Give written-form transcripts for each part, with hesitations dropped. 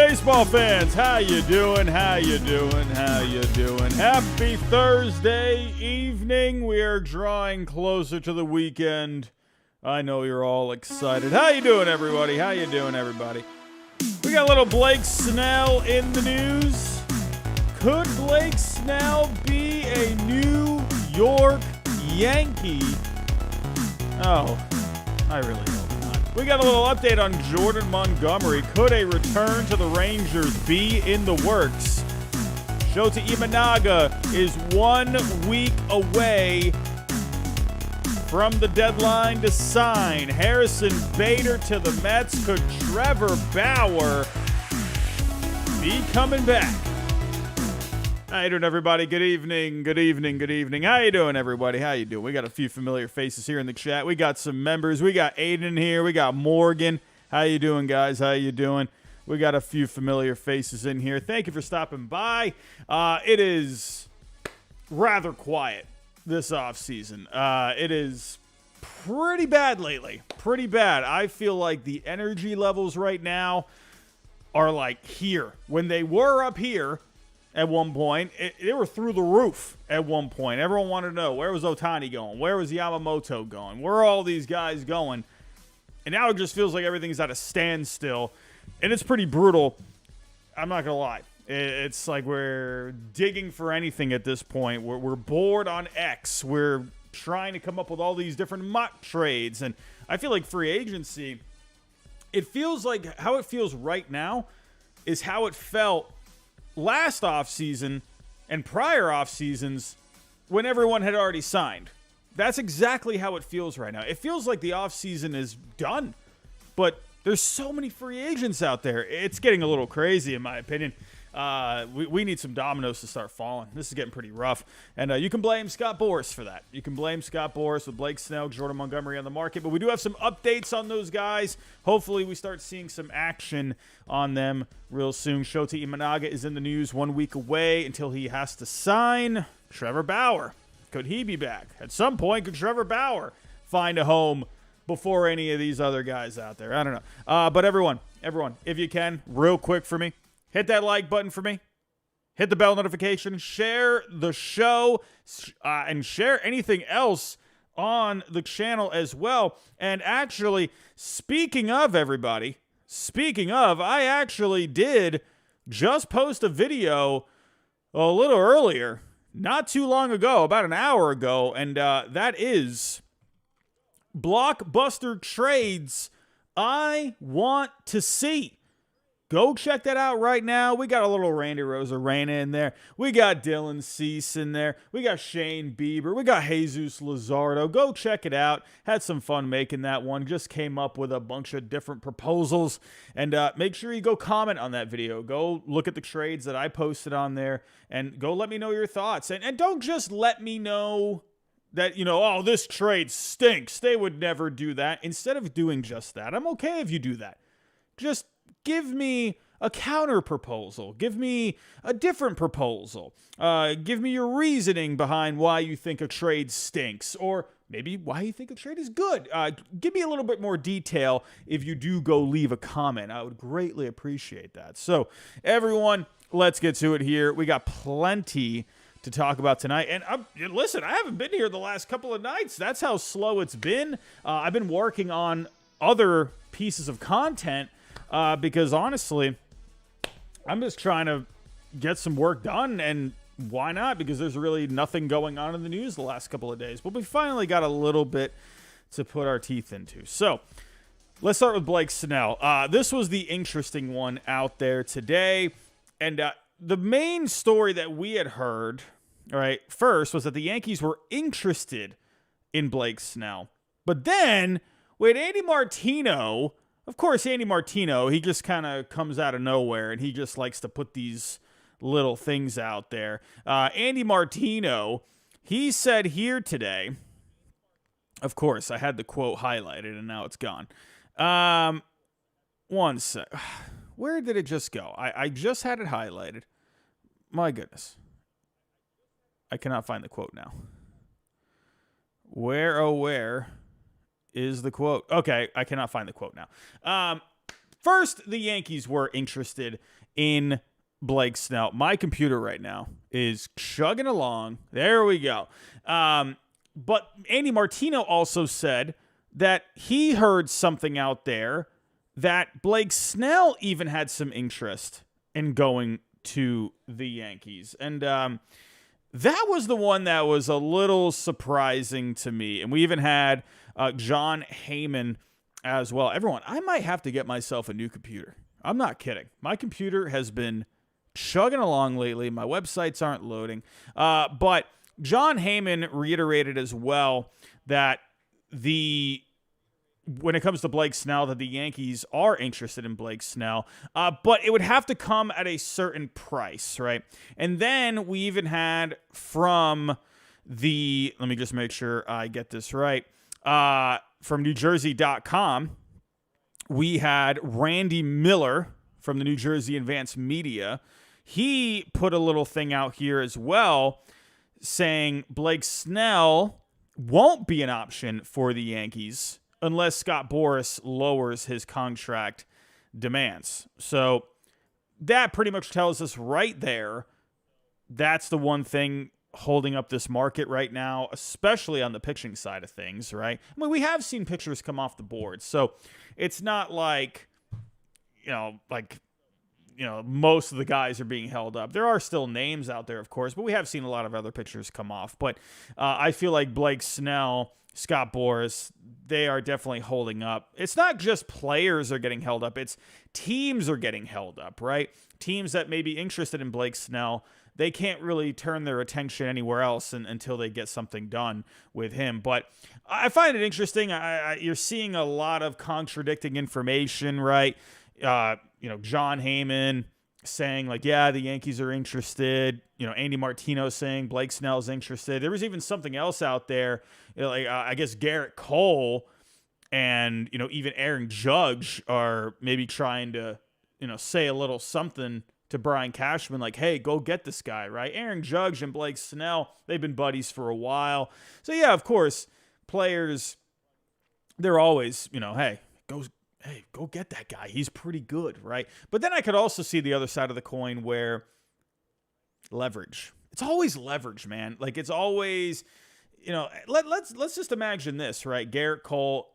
baseball fans, how you doing? How you doing? How you doing? Happy Thursday evening. We are drawing closer to the weekend. I know you're all excited. How you doing, everybody? How you doing, everybody? We got a little Blake Snell in the news. Could Blake Snell be a New York Yankee? Oh, I really hope not. We got a little update on Jordan Montgomery. Could a return to the Rangers be in the works? Shota Imanaga is 1 week away from the deadline to sign. Harrison Bader to the Mets. Could Trevor Bauer be coming back? How you doing, everybody? Good evening, good evening, good evening. How you doing, everybody? How you doing? We got a few familiar faces here in the chat. We got some members. We got Aiden here. We got Morgan. How you doing, guys? How you doing? We got a few familiar faces in here. Thank you for stopping by. It is rather quiet this offseason. It is pretty bad lately. Pretty bad. I feel like the energy levels right now are like here. When they were up here at one point, they were through the roof at one point. Everyone wanted to know, where was Ohtani going? Where was Yamamoto going? Where are all these guys going? And now it just feels like everything's at a standstill. And it's pretty brutal. I'm not going to lie. It's like we're digging for anything at this point. We're bored on X. We're trying to come up with all these different mock trades. And I feel like free agency, it feels like how it feels right now is how it felt last offseason and prior off seasons when everyone had already signed. That's exactly how it feels right now. It feels like the offseason is done, but there's so many free agents out there. It's getting a little crazy, in my opinion. We need some dominoes to start falling. This is getting pretty rough. And you can blame Scott Boras for that. You can blame Scott Boras with Blake Snell, Jordan Montgomery on the market. But we do have some updates on those guys. Hopefully we start seeing some action on them real soon. Shota Imanaga is in the news 1 week away until he has to sign. Trevor Bauer. Could he be back? At some point, could Trevor Bauer find a home before any of these other guys out there? I don't know. But everyone, if you can, real quick for me, hit that like button for me. Hit the bell notification. Share the show. And share anything else on the channel as well. And actually, speaking of, everybody, I actually did just post a video a little earlier, not too long ago, about an hour ago. And that is blockbuster trades I want to see. Go check that out right now. We got a little Randy Rosarena in there. We got Dylan Cease in there. We got Shane Bieber. We got Jesus Luzardo. Go check it out. Had some fun making that one. Just came up with a bunch of different proposals. And make sure you go comment on that video. Go look at the trades that I posted on there. And go let me know your thoughts. And don't just let me know that, oh, this trade stinks. They would never do that. Instead of doing just that, I'm okay if you do that. Just give me a counter proposal. Give me a different proposal. Give me your reasoning behind why you think a trade stinks, or maybe why you think a trade is good. Give me a little bit more detail if you do go leave a comment. I would greatly appreciate that. So, everyone, let's get to it here. We got plenty to talk about tonight. And listen, I haven't been here the last couple of nights. That's how slow it's been. I've been working on other pieces of content because honestly, I'm just trying to get some work done, and why not? Because there's really nothing going on in the news the last couple of days. But we finally got a little bit to put our teeth into. So let's start with Blake Snell. This was the interesting one out there today. And the main story that we had heard, all right, first was that the Yankees were interested in Blake Snell. But then with Andy Martino, of course, Andy Martino, he just kind of comes out of nowhere, and he just likes to put these little things out there. Andy Martino, he said here today, of course, I had the quote highlighted, and now it's gone. One sec. Where did it just go? I just had it highlighted. My goodness. I cannot find the quote now. Where, oh, where is the quote? Okay, I cannot find the quote now. First, the Yankees were interested in Blake Snell. My computer right now is chugging along. There we go. But Andy Martino also said that he heard something out there that Blake Snell even had some interest in going to the Yankees. And that was the one that was a little surprising to me. And we even had Jon Heyman as well. Everyone, I might have to get myself a new computer. I'm not kidding. My computer has been chugging along lately. My websites aren't loading. But Jon Heyman reiterated as well that when it comes to Blake Snell, that the Yankees are interested in Blake Snell, but it would have to come at a certain price, right? And then we even had from let me just make sure I get this right, from NewJersey.com, we had Randy Miller from the New Jersey Advance Media. He put a little thing out here as well saying Blake Snell won't be an option for the Yankees unless Scott Boras lowers his contract demands. So that pretty much tells us right there that's the one thing holding up this market right now, especially on the pitching side of things, right? I mean, we have seen pitchers come off the board, so it's not like, most of the guys are being held up. There are still names out there, of course, but we have seen a lot of other pitchers come off. But I feel like Blake Snell, Scott Boras, they are definitely holding up. It's not just players are getting held up. It's teams are getting held up, right? Teams that may be interested in Blake Snell, they can't really turn their attention anywhere else until they get something done with him. But I find it interesting. You're seeing a lot of contradicting information, right? Jon Heyman saying like, yeah, the Yankees are interested. Andy Martino saying Blake Snell's interested. There was even something else out there, I guess Garrett Cole and, even Aaron Judge are maybe trying to, say a little something to Brian Cashman, like, hey, go get this guy, right? Aaron Judge and Blake Snell, they've been buddies for a while. So, yeah, of course, players, they're always, hey, go get that guy. He's pretty good, right? But then I could also see the other side of the coin where leverage. It's always leverage, man. Like, it's always, let's just imagine this, right? Garrett Cole,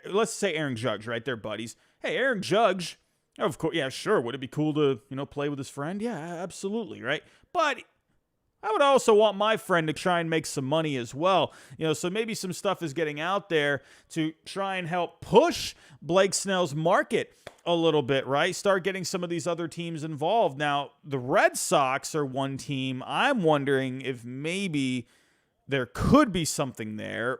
let's say Aaron Judge, right? They're buddies. Hey, Aaron Judge, of course, yeah, sure. Would it be cool to, play with his friend? Yeah, absolutely, right? But I would also want my friend to try and make some money as well. So maybe some stuff is getting out there to try and help push Blake Snell's market a little bit, right? Start getting some of these other teams involved. Now, the Red Sox are one team. I'm wondering if maybe there could be something there.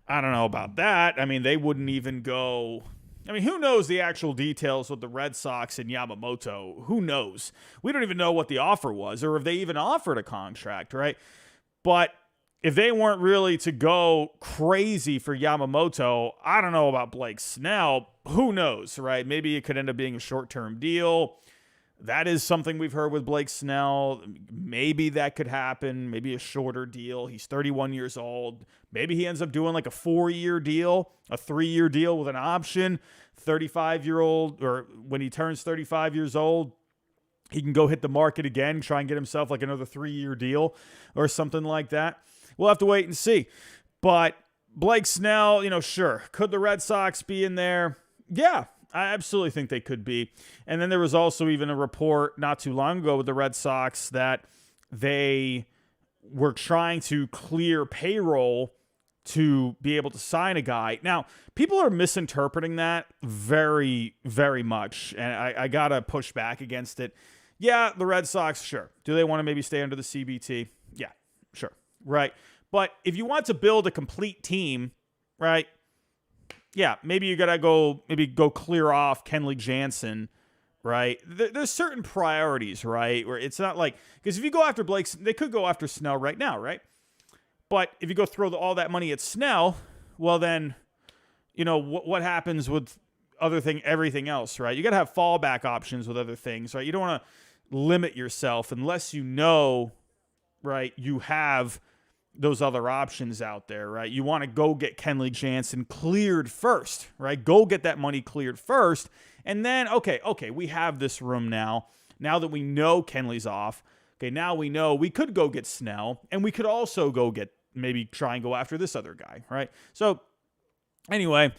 I don't know about that. I mean, they wouldn't even go... who knows the actual details with the Red Sox and Yamamoto? Who knows? We don't even know what the offer was or if they even offered a contract, right? But if they weren't really to go crazy for Yamamoto, I don't know about Blake Snell. Who knows, right? Maybe it could end up being a short-term deal. That is something we've heard with Blake Snell. Maybe that could happen. Maybe a shorter deal. He's 31 years old. Maybe he ends up doing like a 4-year deal, a 3-year deal with an option. 35-year-old, or when he turns 35 years old, he can go hit the market again, try and get himself like another 3-year deal or something like that. We'll have to wait and see. But Blake Snell, sure. Could the Red Sox be in there? Yeah. I absolutely think they could be. And then there was also even a report not too long ago with the Red Sox that they were trying to clear payroll to be able to sign a guy. Now, people are misinterpreting that very, very much, and I got to push back against it. Yeah, the Red Sox, sure. Do they want to maybe stay under the CBT? Yeah, sure. Right. But if you want to build a complete team, right, yeah, maybe you got to go clear off Kenley Jansen, right? There's certain priorities, right? Where it's not like, because if you go after Blake, they could go after Snell right now, right? But if you go throw all that money at Snell, well then, what happens with everything else, right? You got to have fallback options with other things, right? You don't want to limit yourself unless right, you have those other options out there, right? You want to go get Kenley Jansen cleared first, right? Go get that money cleared first, And then, okay, we have this room now. Now that we know Kenley's off, okay, now we know we could go get Snell, and we could also go get, maybe try and go after this other guy, right? So, anyway,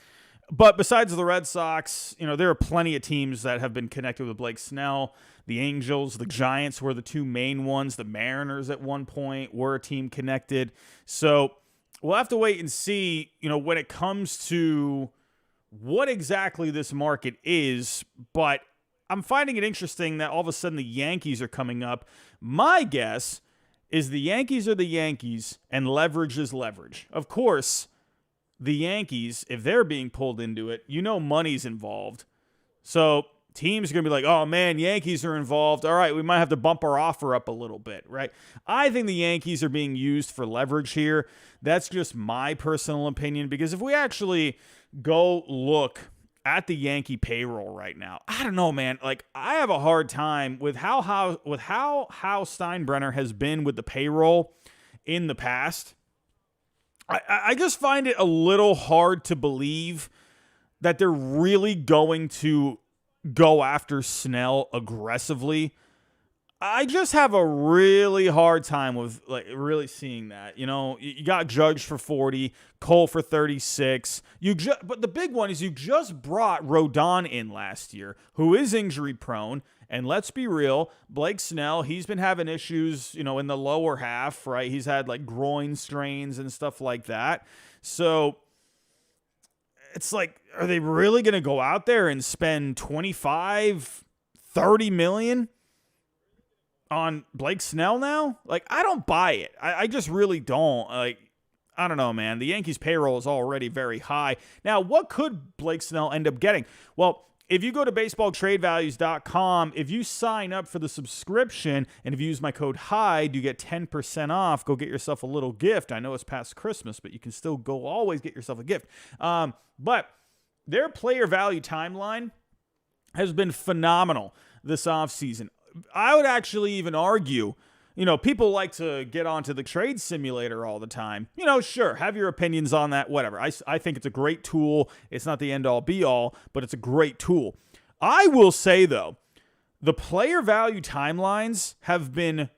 but besides the Red Sox, there are plenty of teams that have been connected with Blake Snell. The Angels, the Giants were the two main ones. The Mariners at one point were a team connected. So we'll have to wait and see, when it comes to what exactly this market is. But I'm finding it interesting that all of a sudden the Yankees are coming up. My guess is the Yankees are the Yankees and leverage is leverage. Of course, the Yankees, if they're being pulled into it, money's involved. So teams are going to be like, oh, man, Yankees are involved. All right, we might have to bump our offer up a little bit, right? I think the Yankees are being used for leverage here. That's just my personal opinion, because if we actually go look at the Yankee payroll right now, I don't know, man. Like, I have a hard time with how Steinbrenner has been with the payroll in the past. I just find it a little hard to believe that they're really going to go after Snell aggressively. I just have a really hard time with really seeing that. You got Judge for 40, Cole for 36. But the big one is you just brought Rodon in last year, who is injury prone. And let's be real, Blake Snell, he's been having issues, in the lower half, right? He's had groin strains and stuff like that. So it's are they really going to go out there and spend $25, $30 million on Blake Snell now? I don't buy it. I just really don't. I don't know, man. The Yankees payroll is already very high. Now, what could Blake Snell end up getting? Well, if you go to baseballtradevalues.com, if you sign up for the subscription, and if you use my code HYDE, you get 10% off. Go get yourself a little gift. I know it's past Christmas, but you can still go always get yourself a gift. But their player value timeline has been phenomenal this offseason. I would actually even argue, people like to get onto the trade simulator all the time. Sure, have your opinions on that, whatever. I think it's a great tool. It's not the end-all, be-all, but it's a great tool. I will say, though, the player value timelines have been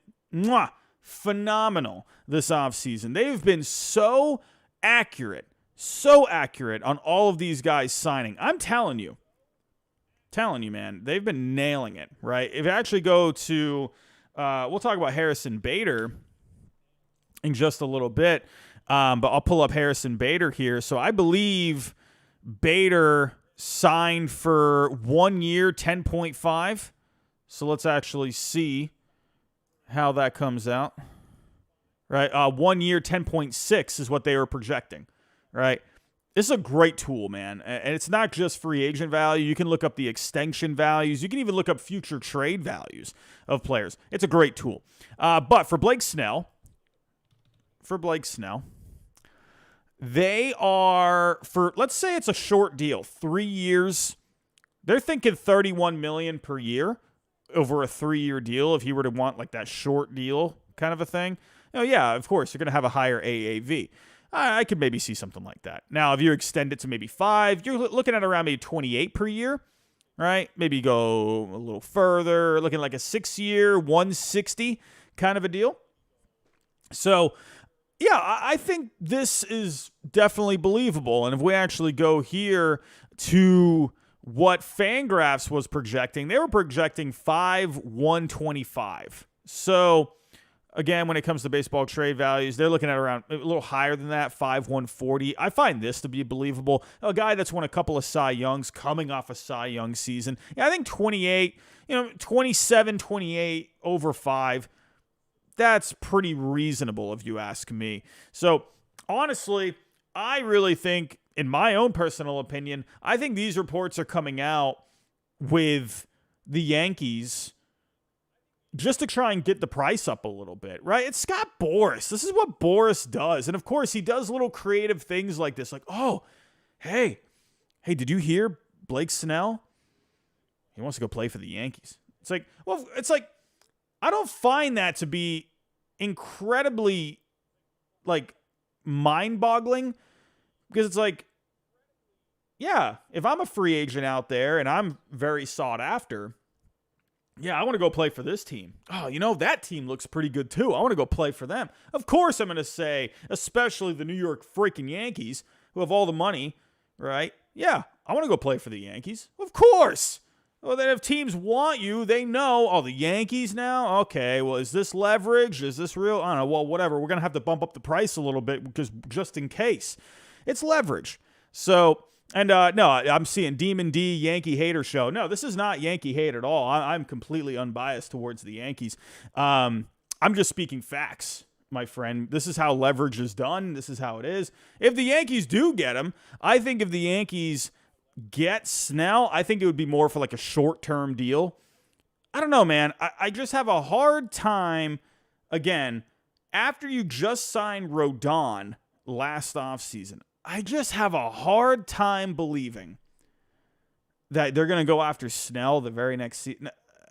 phenomenal this offseason. They've been so accurate on all of these guys signing. I'm telling you, man, they've been nailing it, right? If you actually go to... we'll talk about Harrison Bader in just a little bit, but I'll pull up Harrison Bader here. So I believe Bader signed for 1 year, 10.5. So let's actually see how that comes out. Right, 1 year, 10.6 is what they were projecting, right? This is a great tool, man. And it's not just free agent value. You can look up the extension values. You can even look up future trade values of players. It's a great tool. But for Blake Snell, they are, let's say it's a short deal, 3 years. They're thinking $31 million per year over a 3-year deal if you were to want that short deal kind of a thing. Yeah, of course, you're going to have a higher AAV. I could maybe see something like that. Now, if you extend it to maybe 5, you're looking at around maybe 28 per year, right? Maybe go a little further, looking like a 6-year, 160 kind of a deal. So, yeah, I think this is definitely believable. And if we actually go here to what Fangraphs was projecting, they were projecting 5,125. So, again, when it comes to baseball trade values, they're looking at around a little higher than that, 5,140. I find this to be believable. A guy that's won a couple of Cy Youngs coming off a Cy Young season. Yeah, I think 28, 27, 28 over 5. That's pretty reasonable if you ask me. So, honestly, I really think, in my own personal opinion, I think these reports are coming out with the Yankees just to try and get the price up a little bit, right? It's Scott Boras. This is what Boras does. And, of course, he does little creative things like this. Like, oh, hey, did you hear Blake Snell? He wants to go play for the Yankees. It's like, I don't find that to be incredibly, mind-boggling, because it's like, yeah, if I'm a free agent out there and I'm very sought after, yeah, I want to go play for this team. Oh, that team looks pretty good too. I want to go play for them. Of course, I'm going to say, especially the New York freaking Yankees, who have all the money, right? Yeah, I want to go play for the Yankees. Of course. Well, then if teams want you, they know, oh, the Yankees now? Okay, well, is this leverage? Is this real? I don't know. Well, whatever. We're going to have to bump up the price a little bit because just in case. It's leverage. So, and no, I'm seeing Demon D, Yankee hater show. No, this is not Yankee hate at all. I'm completely unbiased towards the Yankees. I'm just speaking facts, my friend. This is how leverage is done. This is how it is. If the Yankees do get him, I think if the Yankees get Snell, I think it would be more for like a short-term deal. I don't know, man. I just have a hard time, again, after you just signed Rodon last offseason, I just have a hard time believing that they're going to go after Snell the very next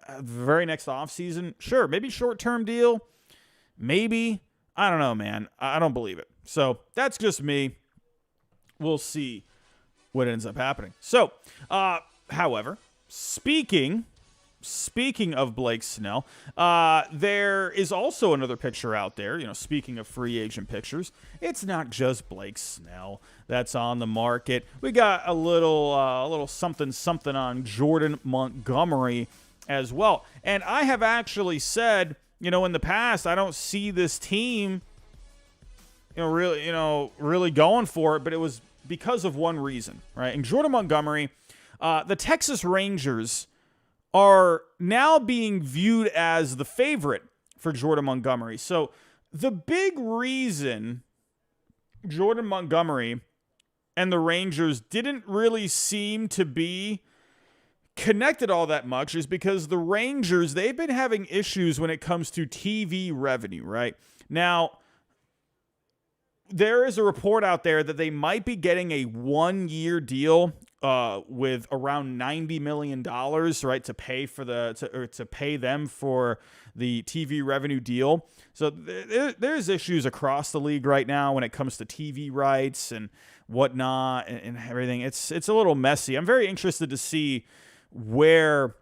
offseason. Sure, maybe short-term deal. Maybe. I don't know, man. I don't believe it. So that's just me. We'll see what ends up happening. So, however, speaking of Blake Snell, there is also another picture out there. Speaking of free agent pictures, it's not just Blake Snell that's on the market. We got a little something on Jordan Montgomery as well. And I have actually said, in the past, I don't see this team, really going for it, but it was because of one reason, right? And Jordan Montgomery, the Texas Rangers are now being viewed as the favorite for Jordan Montgomery. So the big reason Jordan Montgomery and the Rangers didn't really seem to be connected all that much is because the Rangers, they've been having issues when it comes to TV revenue, right? Now, there is a report out there that they might be getting a 1-year deal with around $90 million, right, to pay for to pay them for the TV revenue deal. So there's issues across the league right now when it comes to TV rights and whatnot and everything. It's a little messy. I'm very interested to see where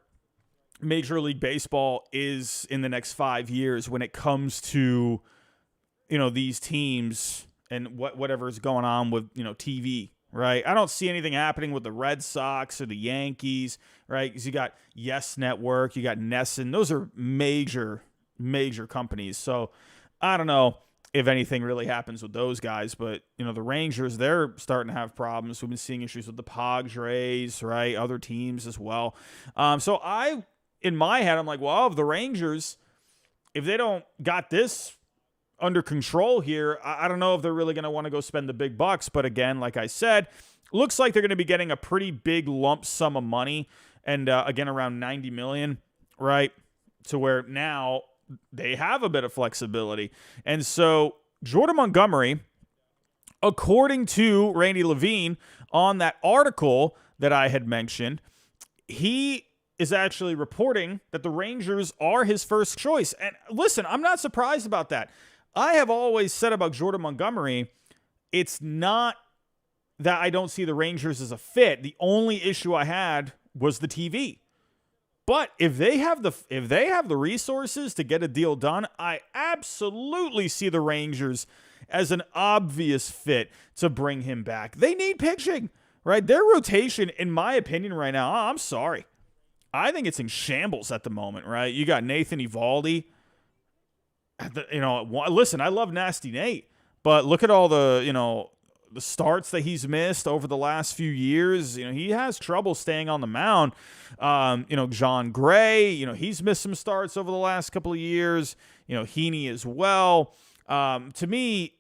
Major League Baseball is in the next 5 years when it comes to these teams and whatever's going on with, TV, right? I don't see anything happening with the Red Sox or the Yankees, right? Because you got Yes Network, you got Nesson. Those are major, major companies. So I don't know if anything really happens with those guys, but, the Rangers, they're starting to have problems. We've been seeing issues with the Padres, right? Other teams as well. So in my head, I'm like, well, if the Rangers, if they don't got this under control here, I don't know if they're really going to want to go spend the big bucks. But again, like I said, looks like they're going to be getting a pretty big lump sum of money. And again, around $90 million, right? To where now they have a bit of flexibility. And so Jordan Montgomery, according to Randy Levine on that article that I had mentioned, he is actually reporting that the Rangers are his first choice. And listen, I'm not surprised about that. I have always said about Jordan Montgomery, it's not that I don't see the Rangers as a fit. The only issue I had was the TV. But if they have the resources to get a deal done, I absolutely see the Rangers as an obvious fit to bring him back. They need pitching, right? Their rotation, in my opinion right now, I'm sorry, I think it's in shambles at the moment, right? You got Nathan Eovaldi. Listen, I love Nasty Nate, but look at all the starts that he's missed over the last few years. He has trouble staying on the mound. John Gray, he's missed some starts over the last couple of years. Heaney as well. To me,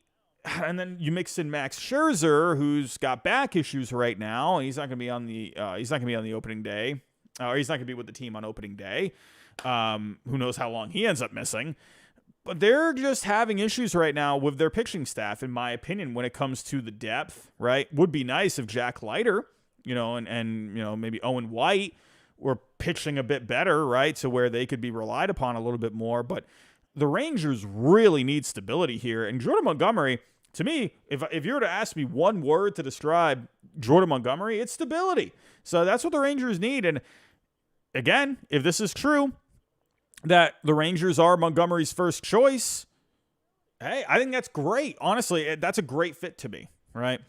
and then you mix in Max Scherzer, who's got back issues right now, and he's not going to be on the opening day, or he's not going to be with the team on opening day. Who knows how long he ends up missing. But they're just having issues right now with their pitching staff, in my opinion, when it comes to the depth, right? Would be nice if Jack Leiter, and maybe Owen White were pitching a bit better, right? To where they could be relied upon a little bit more. But the Rangers really need stability here. And Jordan Montgomery, To me, if you were to ask me one word to describe Jordan Montgomery, it's stability. So that's what the Rangers need. And again, if this is true, that the Rangers are Montgomery's first choice, hey, I think that's great. Honestly, that's a great fit to me, right?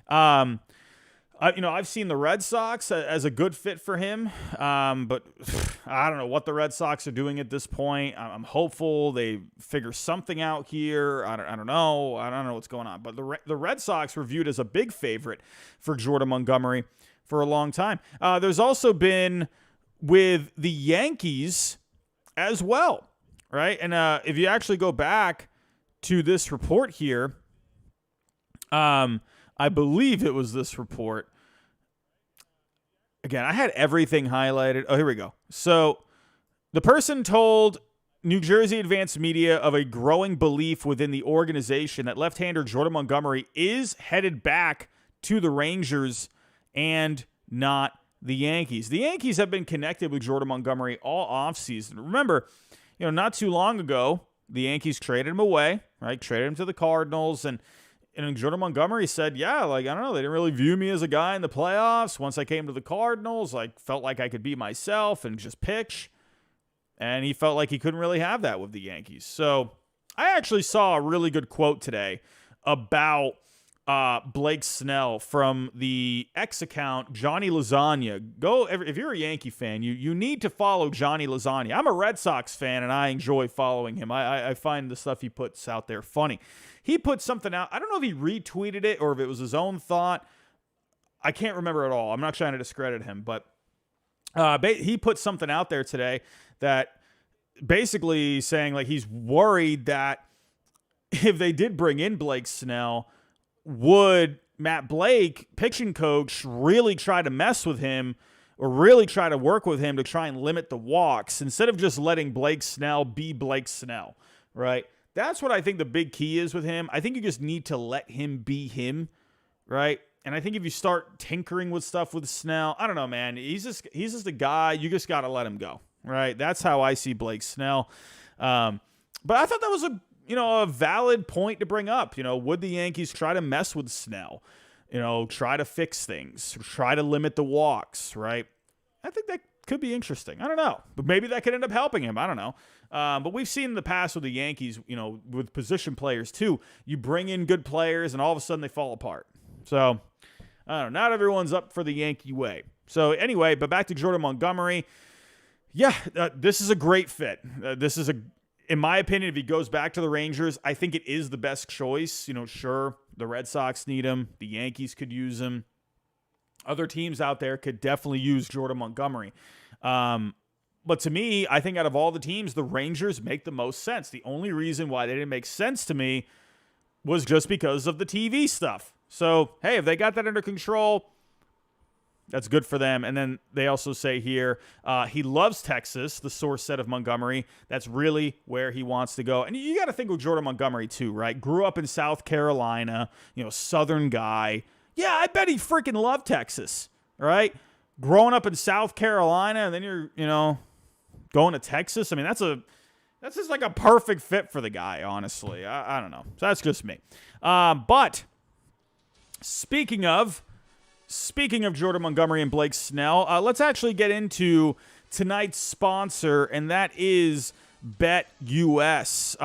I've seen the Red Sox as a good fit for him, but I don't know what the Red Sox are doing at this point. I'm hopeful they figure something out here. I don't know. I don't know what's going on. But the Red Sox were viewed as a big favorite for Jordan Montgomery for a long time. There's also been with the Yankees as well, right? And if you actually go back to this report here, I believe it was this report. Again, I had everything highlighted. Oh, here we go. So the person told New Jersey Advanced Media of a growing belief within the organization that left-hander Jordan Montgomery is headed back to the Rangers and not the Yankees. The Yankees have been connected with Jordan Montgomery all offseason. Remember, not too long ago, the Yankees traded him away, right? Traded him to the Cardinals, and Jordan Montgomery said, yeah, I don't know, they didn't really view me as a guy in the playoffs. Once I came to the Cardinals, felt like I could be myself and just pitch. And he felt like he couldn't really have that with the Yankees. So I actually saw a really good quote today about Blake Snell from the X account, Johnny Lasagna. If you're a Yankee fan, you need to follow Johnny Lasagna. I'm a Red Sox fan, and I enjoy following him. I find the stuff he puts out there funny. He put something out. I don't know if he retweeted it or if it was his own thought. I can't remember at all. I'm not trying to discredit him, but he put something out there today that basically saying he's worried that if they did bring in Blake Snell, would Matt Blake, pitching coach, really try to mess with him or really try to work with him to try and limit the walks instead of just letting Blake Snell be Blake Snell, right? That's what I think the big key is with him. I think you just need to let him be him, right? And I think if you start tinkering with stuff with Snell, I don't know, man. He's just a guy. You just got to let him go, right? That's how I see Blake Snell. But I thought that was a valid point to bring up. Would the Yankees try to mess with Snell? Try to fix things, try to limit the walks, right? I think that could be interesting. I don't know, but maybe that could end up helping him. I don't know. But we've seen in the past with the Yankees, with position players too, you bring in good players and all of a sudden they fall apart. So I don't know. Not everyone's up for the Yankee way. So anyway, but back to Jordan Montgomery. Yeah, this is a great fit. In my opinion, if he goes back to the Rangers, I think it is the best choice. Sure, the Red Sox need him. The Yankees could use him. Other teams out there could definitely use Jordan Montgomery. But to me, I think out of all the teams, the Rangers make the most sense. The only reason why they didn't make sense to me was just because of the TV stuff. So, hey, if they got that under control, that's good for them. And then they also say here, he loves Texas, the source said of Montgomery. That's really where he wants to go. And you got to think of Jordan Montgomery too, right? Grew up in South Carolina, Southern guy. Yeah, I bet he freaking loved Texas, right? Growing up in South Carolina, and then you're, going to Texas. I mean, that's just like a perfect fit for the guy, honestly. I don't know. So that's just me. But speaking of Jordan Montgomery and Blake Snell, let's actually get into tonight's sponsor, and that is BetUS.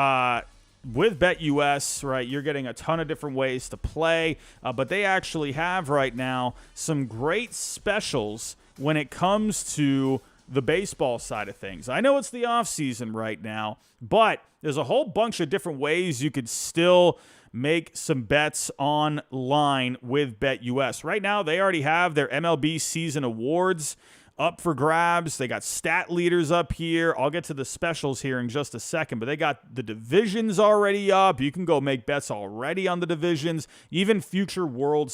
With BetUS, right, you're getting a ton of different ways to play, but they actually have right now some great specials when it comes to the baseball side of things. I know it's the offseason right now, but there's a whole bunch of different ways you could still make some bets online with BetUS. Right now, they already have their MLB season awards up for grabs. They got stat leaders up here. I'll get to the specials here in just a second, but they got the divisions already up. You can go make bets already on the divisions, even future World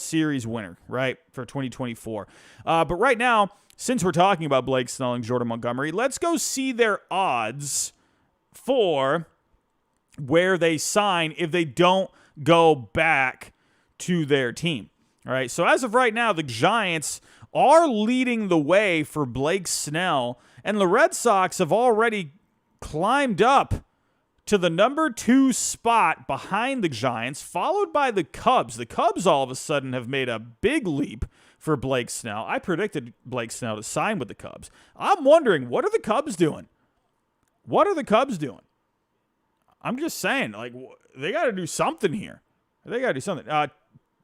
Series winner, right, for 2024. But right now, since we're talking about Blake Snell and Jordan Montgomery, let's go see their odds for where they sign if they don't go back to their team. All right, so as of right now, the Giants are leading the way for Blake Snell, and the Red Sox have already climbed up to the number 2 spot behind the Giants, followed by the Cubs. The Cubs all of a sudden have made a big leap for Blake Snell. I predicted Blake Snell to sign with the Cubs. I'm wondering, what are the Cubs doing? What are the Cubs doing? I'm just saying, like, they got to do something here. They got to do something.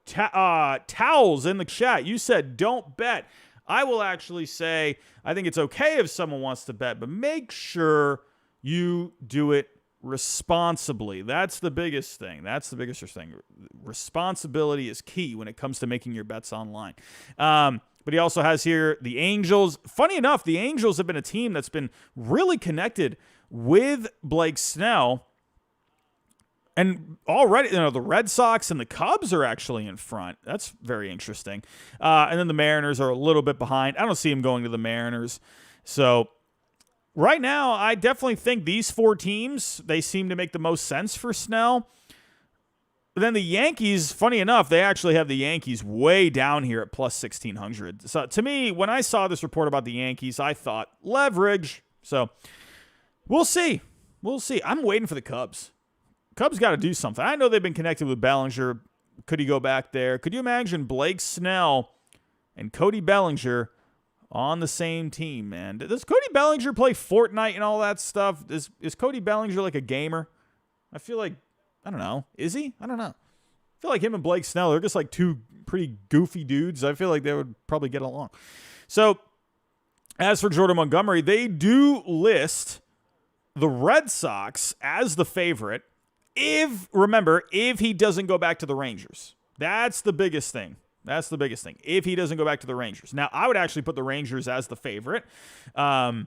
Towels in the chat. You said don't bet. I will actually say I think it's okay if someone wants to bet, but make sure you do it responsibly. That's the biggest thing. That's the biggest thing. Responsibility is key when it comes to making your bets online. But he also has here the Angels. Funny enough, the Angels have been a team that's been really connected with Blake Snell. And already, the Red Sox and the Cubs are actually in front. That's very interesting. And then the Mariners are a little bit behind. I don't see him going to the Mariners. So right now, I definitely think these 4 teams, they seem to make the most sense for Snell. But then the Yankees, funny enough, they actually have the Yankees way down here at plus 1,600. So to me, when I saw this report about the Yankees, I thought leverage. So we'll see. We'll see. I'm waiting for the Cubs. Cubs got to do something. I know they've been connected with Bellinger. Could he go back there? Could you imagine Blake Snell and Cody Bellinger on the same team, man? Does Cody Bellinger play Fortnite and all that stuff? Is Cody Bellinger like a gamer? I feel like, I don't know. Is he? I don't know. I feel like him and Blake Snell are just like 2 pretty goofy dudes. I feel like they would probably get along. So, as for Shota Montgomery, they do list the Red Sox as the favorite. If he doesn't go back to the Rangers. That's the biggest thing. If he doesn't go back to the Rangers. Now, I would actually put the Rangers as the favorite. I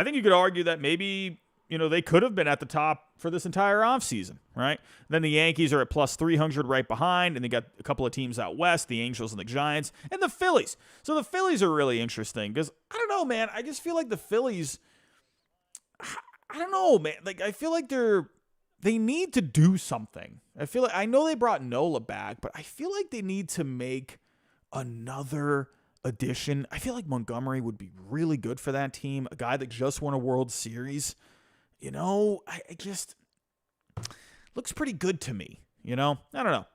think you could argue that maybe, they could have been at the top for this entire offseason, right? Then the Yankees are at plus 300 right behind, and they got a couple of teams out west, the Angels and the Giants, and the Phillies. So the Phillies are really interesting because, I don't know, man. I just feel like the Phillies, I don't know, man. Like, I feel like they need to do something. I know they brought Nola back, but I feel like they need to make another addition. I feel like Montgomery would be really good for that team. A guy that just won a World Series. I just looks pretty good to me. I don't know.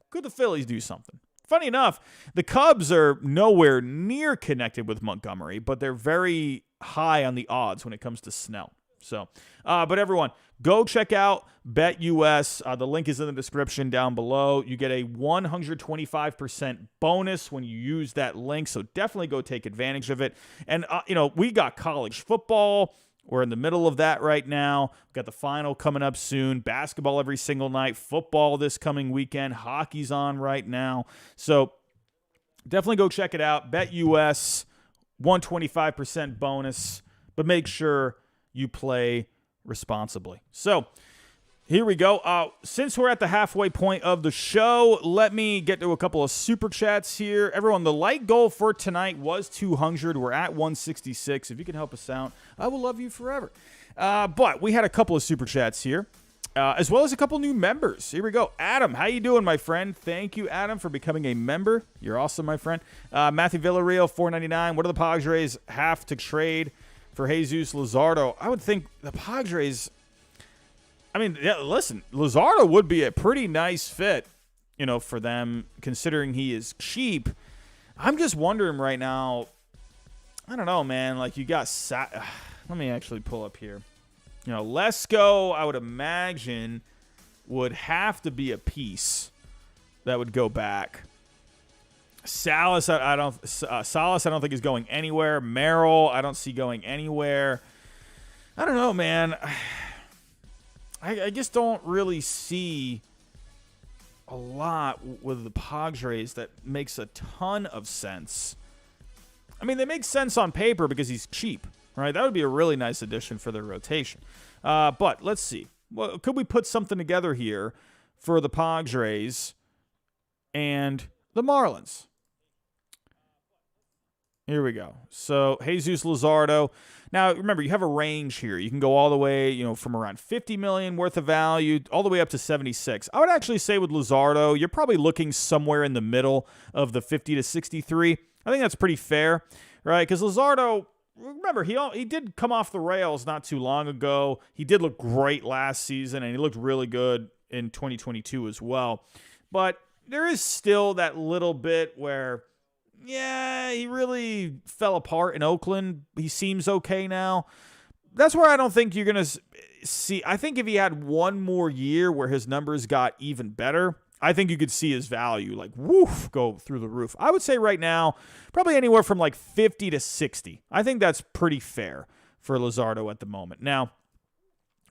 Could the Phillies do something? Funny enough, the Cubs are nowhere near connected with Montgomery, but they're very high on the odds when it comes to Snell. So, but everyone, go check out BetUS. The link is in the description down below. You get a 125% bonus when you use that link. So definitely go take advantage of it. And, we got college football. We're in the middle of that right now. We've got the final coming up soon. Basketball every single night. Football this coming weekend. Hockey's on right now. So definitely go check it out. BetUS, 125% bonus. But make sure you play responsibly. So here we go. Since we're at the halfway point of the show, let me get to a couple of super chats here. Everyone, the light goal for tonight was 200. We're at 166. If you can help us out, I will love you forever. But we had a couple of super chats here, as well as a couple new members. Here we go. Adam, how you doing, my friend? Thank you, Adam, for becoming a member. You're awesome, my friend. Matthew Villarreal, $4.99. What do the Padres have to trade for Jesus Luzardo? I would think the Padres, listen, Luzardo would be a pretty nice fit, for them, considering he is cheap. I'm just wondering right now, I don't know, man, like you got, let me actually pull up here. Lesko, I would imagine, would have to be a piece that would go back. Salas, I don't think is going anywhere. Merrill, I don't see going anywhere. I don't know, man. I just don't really see a lot with the Padres that makes a ton of sense. They make sense on paper because he's cheap, right? That would be a really nice addition for their rotation. But let's see. Well, could we put something together here for the Padres and the Marlins? Here we go. So, Jesus Luzardo. Now, remember, you have a range here. You can go all the way, from around $50 million worth of value all the way up to 76. I would actually say with Luzardo, you're probably looking somewhere in the middle of the 50 to 63. I think that's pretty fair, right? Because Luzardo, remember, he did come off the rails not too long ago. He did look great last season, and he looked really good in 2022 as well. But there is still that little bit where, yeah, he really fell apart in Oakland. He seems okay now. That's where I don't think you're going to see. I think if he had one more year where his numbers got even better, I think you could see his value like go through the roof. I would say right now, probably anywhere from like 50 to 60. I think that's pretty fair for Luzardo at the moment. Now,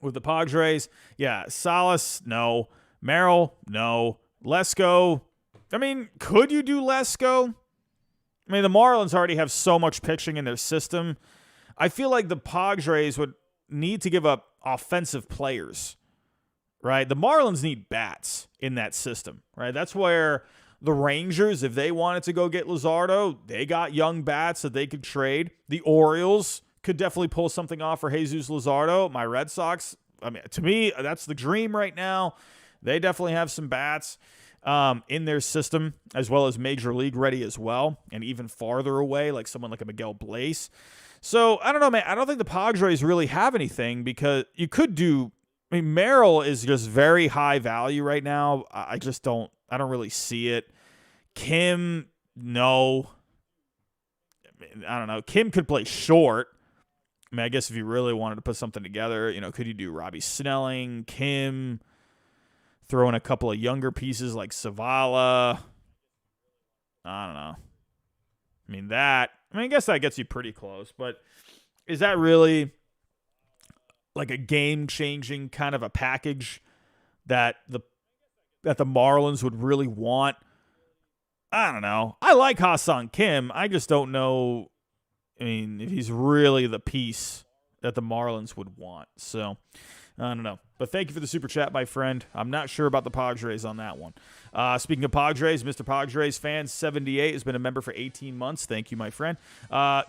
with the Padres, yeah, Salas, no. Merrill, no. Lesko, I mean, could you do Lesko? I mean, the Marlins already have so much pitching in their system. I feel like the Padres would need to give up offensive players, right? The Marlins need bats in that system, right? That's where the Rangers, if they wanted to go get Luzardo, they got young bats that they could trade. The Orioles could definitely pull something off for Jesus Luzardo. My Red Sox, I mean, to me, that's the dream right now. They definitely have some bats in their system, as well as Major League ready as well, and even farther away, like someone like a Miguel Blaze. So, I don't know, man. I don't think the Padres really have anything because you could do, I mean, Merrill is just very high value right now. I don't really see it. Kim, no. I don't know. Kim could play short. I mean, I guess if you really wanted to put something together, could you do Robbie Snelling, Kim, throw in a couple of younger pieces like Savala? I don't know. I guess that gets you pretty close, but is that really like a game-changing kind of a package that the Marlins would really want? I don't know. I like Ha-Seong Kim. I just don't know, if he's really the piece that the Marlins would want. So, I don't know. But thank you for the super chat, my friend. I'm not sure about the Padres on that one. Speaking of Padres, Mr. Padres fan 78 has been a member for 18 months. Thank you, my friend.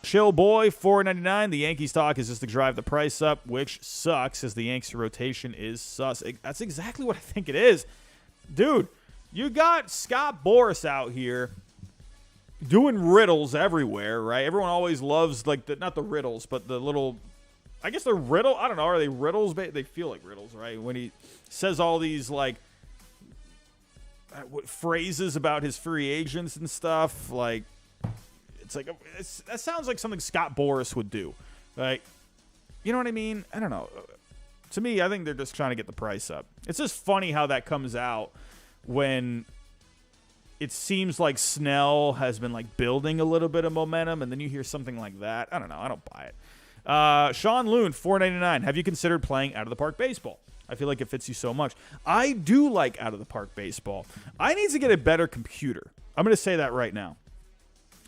Chill Boy $4.99. The Yankees talk is just to drive the price up, which sucks as the Yankees rotation is sus. That's exactly what I think it is. Dude, you got Scott Boras out here doing riddles everywhere, right? Everyone always loves, not the riddles, but the little, I guess they're riddle. I don't know. Are they riddles? They feel like riddles, right? When he says all these phrases about his free agents and stuff, that sounds like something Scott Boras would do, right? You know what I mean? I don't know. To me, I think they're just trying to get the price up. It's just funny how that comes out when it seems like Snell has been building a little bit of momentum, and then you hear something like that. I don't know. I don't buy it. Sean Loon, $4.99. Have you considered playing out of the park baseball? I feel like it fits you so much. I do like out of the park baseball. I need to get a better computer. I'm going to say that right now.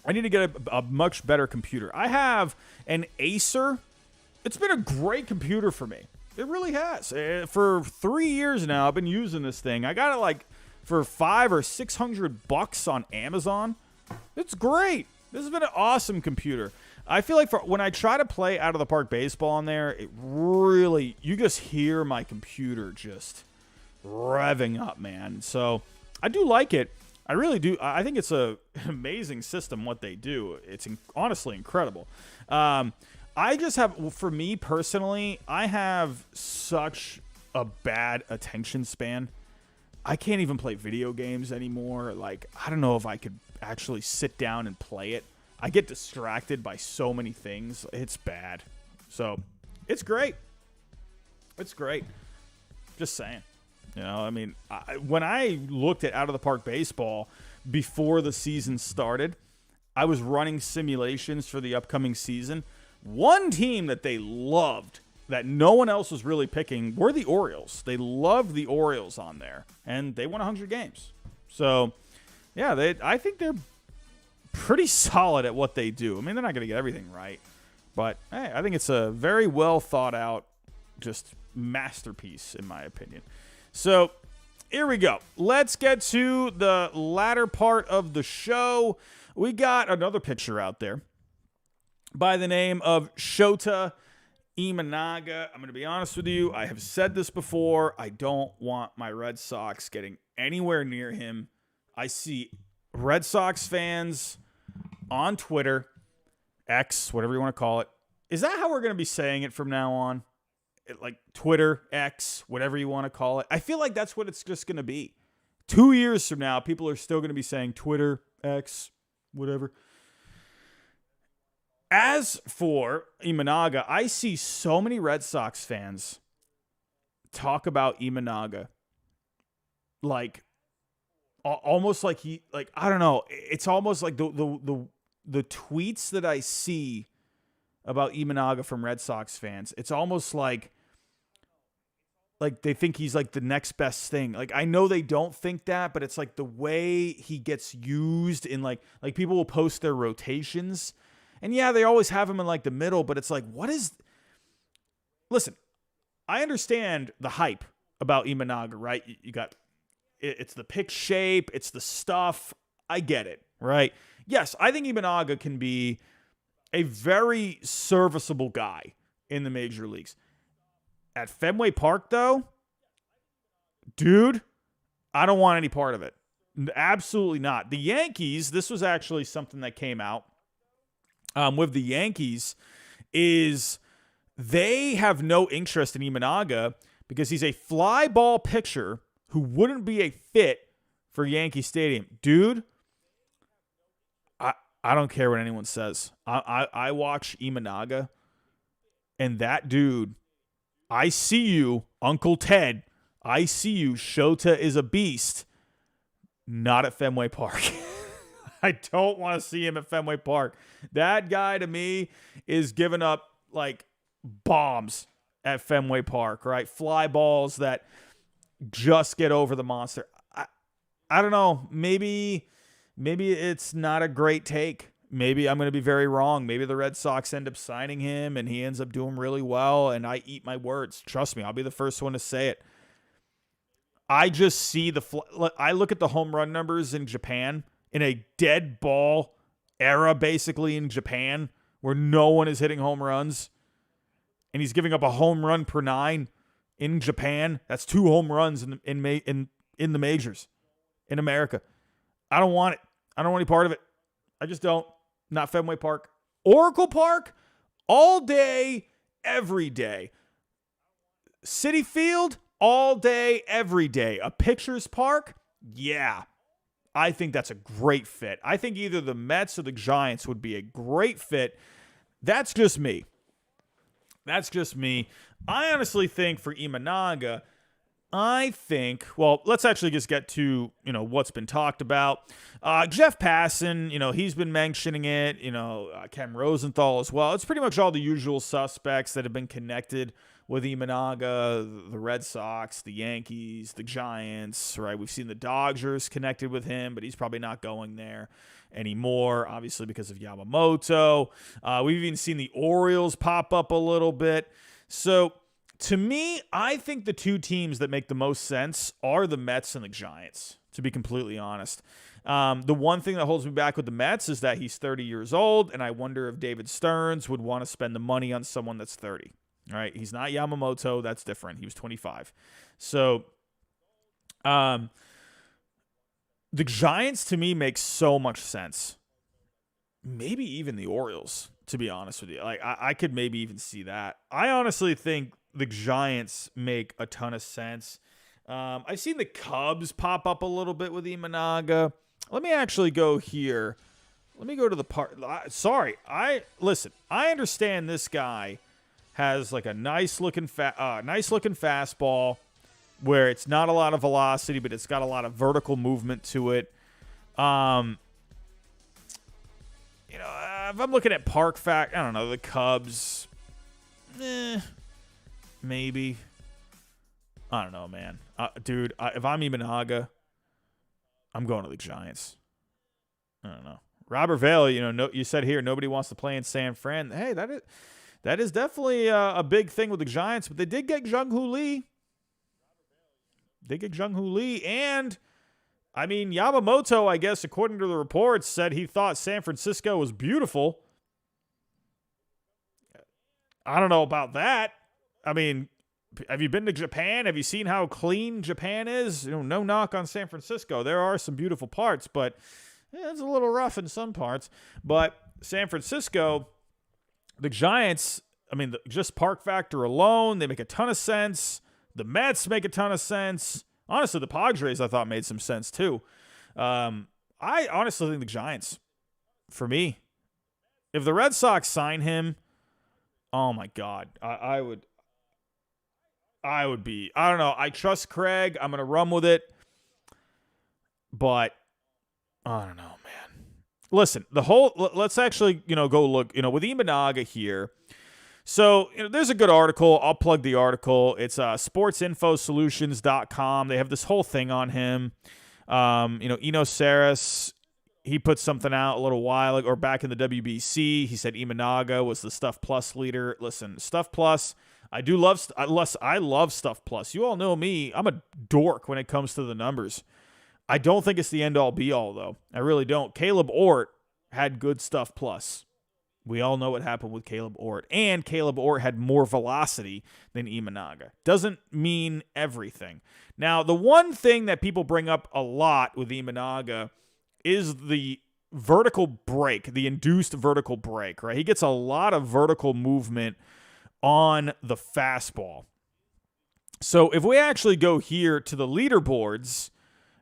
I need to get a much better computer. I have an Acer. It's been a great computer for me. It really has. For 3 years now, I've been using this thing. I got it for $500 or $600 on Amazon. It's great. This has been an awesome computer. I feel like when I try to play out of the park baseball on there, it really, you just hear my computer just revving up, man. So I do like it. I really do. I think it's an amazing system, what they do. It's honestly incredible. I just have, for me personally, I have such a bad attention span. I can't even play video games anymore. I don't know if I could actually sit down and play it. I get distracted by so many things. It's bad. So, it's great. It's great. Just saying. When I looked at out of the park baseball before the season started, I was running simulations for the upcoming season. One team that they loved that no one else was really picking were the Orioles. They loved the Orioles on there, and they won 100 games. So, yeah, I think they're pretty solid at what they do. They're not going to get everything right, but hey, I think it's a very well thought out, just masterpiece in my opinion. So here we go. Let's get to the latter part of the show. We got another pitcher out there by the name of Shota Imanaga. I'm going to be honest with you. I have said this before. I don't want my Red Sox getting anywhere near him. I see Red Sox fans on Twitter, X, whatever you want to call it, Is that how we're going to be saying it from now on? Like Twitter, X, whatever you want to call it. I feel like that's what it's just going to be. 2 years from now, people are still going to be saying Twitter, X, whatever. As for Imanaga, I see so many Red Sox fans talk about Imanaga like almost like I don't know. It's almost like the tweets that I see about Imanaga from Red Sox fans. It's almost like they think he's like the next best thing. Like, I know they don't think that, but it's like the way he gets used in like people will post their rotations. And yeah, they always have him in like the middle, but it's like, listen, I understand the hype about Imanaga, right? You got, it's the pick shape, it's the stuff. I get it, right? Yes, I think Imanaga can be a very serviceable guy in the major leagues. At Fenway Park, though, dude, I don't want any part of it. Absolutely not. The Yankees, this was actually something that came out with the Yankees, is they have no interest in Imanaga because he's a fly ball pitcher who wouldn't be a fit for Yankee Stadium. Dude, I don't care what anyone says. I watch Imanaga, and that dude, I see you, Uncle Ted. I see you. Shota is a beast. Not at Fenway Park. I don't want to see him at Fenway Park. That guy, to me, is giving up, like, bombs at Fenway Park, right? Fly balls that just get over the monster. I don't know. Maybe it's not a great take. Maybe I'm going to be very wrong. Maybe the Red Sox end up signing him and he ends up doing really well, and I eat my words. Trust me, I'll be the first one to say it. I just see I look at the home run numbers in Japan, in a dead ball era, basically, in Japan, where no one is hitting home runs, and he's giving up a home run per 9 in Japan. That's 2 home runs in the majors in America. I don't want it. I don't want any part of it. I just don't. Not Fenway Park. Oracle Park, all day, every day. Citi Field, all day, every day. A pitcher's park, yeah. I think that's a great fit. I think either the Mets or the Giants would be a great fit. That's just me. I honestly think for Imanaga, let's actually just get to, what's been talked about. Jeff Passan, he's been mentioning it, Ken Rosenthal as well. It's pretty much all the usual suspects that have been connected with Imanaga, the Red Sox, the Yankees, the Giants, right? We've seen the Dodgers connected with him, but he's probably not going there anymore, obviously because of Yamamoto. We've even seen the Orioles pop up a little bit. So, to me, I think the 2 teams that make the most sense are the Mets and the Giants, to be completely honest. The one thing that holds me back with the Mets is that he's 30 years old, and I wonder if David Stearns would want to spend the money on someone that's 30. All right, he's not Yamamoto. That's different. He was 25. So, the Giants, to me, make so much sense. Maybe even the Orioles, to be honest with you. Like, I could maybe even see that. I honestly think the Giants make a ton of sense. I've seen the Cubs pop up a little bit with Imanaga. Let me actually go here. Let me go to the part. I understand this guy has like a nice looking fastball where it's not a lot of velocity, but it's got a lot of vertical movement to it. If I'm looking at park fact, I don't know, the Cubs, maybe. I don't know, man. Dude, if I'm Imanaga, I'm going to the Giants. I don't know. Robert Vale, you said here nobody wants to play in San Fran. Hey, that is definitely a big thing with the Giants, but they did get Jung-Hoo Lee. And, I mean, Yamamoto, I guess, according to the reports, said he thought San Francisco was beautiful. I don't know about that. I mean, have you been to Japan? Have you seen how clean Japan is? No knock on San Francisco. There are some beautiful parts, but it's a little rough in some parts. But San Francisco, the Giants, just park factor alone, they make a ton of sense. The Mets make a ton of sense. Honestly, the Padres I thought made some sense too. I honestly think the Giants, for me, if the Red Sox sign him, oh my God, I would be, I don't know. I trust Craig. I'm going to run with it. But I don't know, man. Listen, let's actually, go look, with Imanaga here. So, there's a good article. I'll plug the article. It's sportsinfosolutions.com. They have this whole thing on him. Eno Saris, he put something out a little while ago, or back in the WBC. He said Imanaga was the Stuff Plus leader. Listen, Stuff Plus, I love Stuff Plus. You all know me. I'm a dork when it comes to the numbers. I don't think it's the end-all, be-all, though. I really don't. Caleb Ort had good Stuff Plus. We all know what happened with Caleb Ort. And Caleb Ort had more velocity than Imanaga. Doesn't mean everything. Now, the one thing that people bring up a lot with Imanaga is the vertical break, the induced vertical break, right? He gets a lot of vertical movement on the fastball. So if we actually go here to the leaderboards,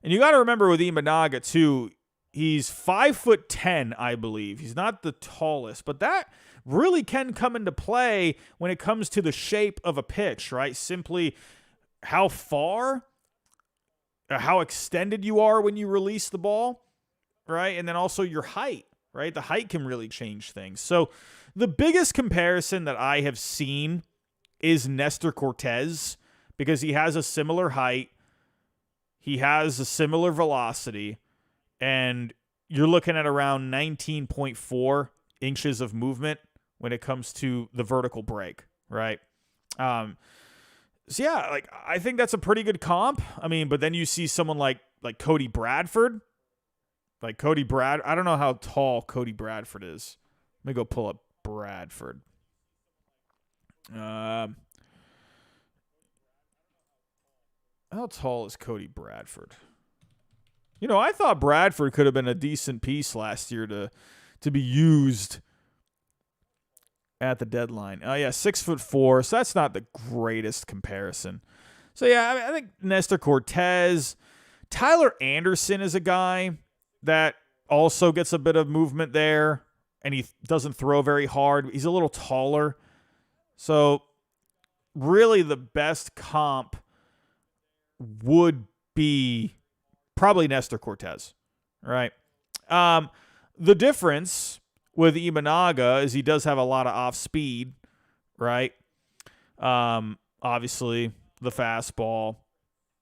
and you got to remember with Imanaga too, he's 5'10", I believe. He's not the tallest, but that really can come into play when it comes to the shape of a pitch, right? Simply how far, how extended you are when you release the ball, right? And then also your height, right? The height can really change things. So the biggest comparison that I have seen is Nestor Cortez, because he has a similar height. He has a similar velocity, and you're looking at around 19.4 inches of movement when it comes to the vertical break, right? So yeah, I think that's a pretty good comp. But then you see someone like Cody Bradford. I don't know how tall Cody Bradford is. Let me go pull up Bradford. How tall is Cody Bradford? I thought Bradford could have been a decent piece last year to be used at the deadline. Oh, yeah, 6'4", so that's not the greatest comparison. So, yeah, I think Nestor Cortez. Tyler Anderson is a guy that also gets a bit of movement there, and he doesn't throw very hard. He's a little taller. So, really the best comp would be probably Nestor Cortez, right? The difference with Imanaga is he does have a lot of off speed, right? Obviously the fastball.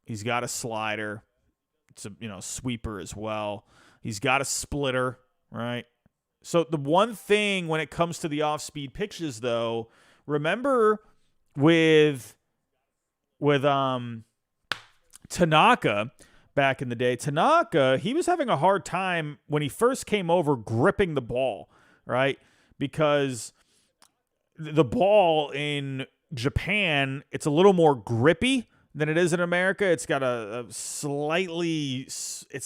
He's got a slider. It's a sweeper as well. He's got a splitter, right? So the one thing when it comes to the off speed pitches, though, remember with Tanaka back in the day. Tanaka, he was having a hard time when he first came over gripping the ball, right? Because the ball in Japan, it's a little more grippy than it is in America. It's got it's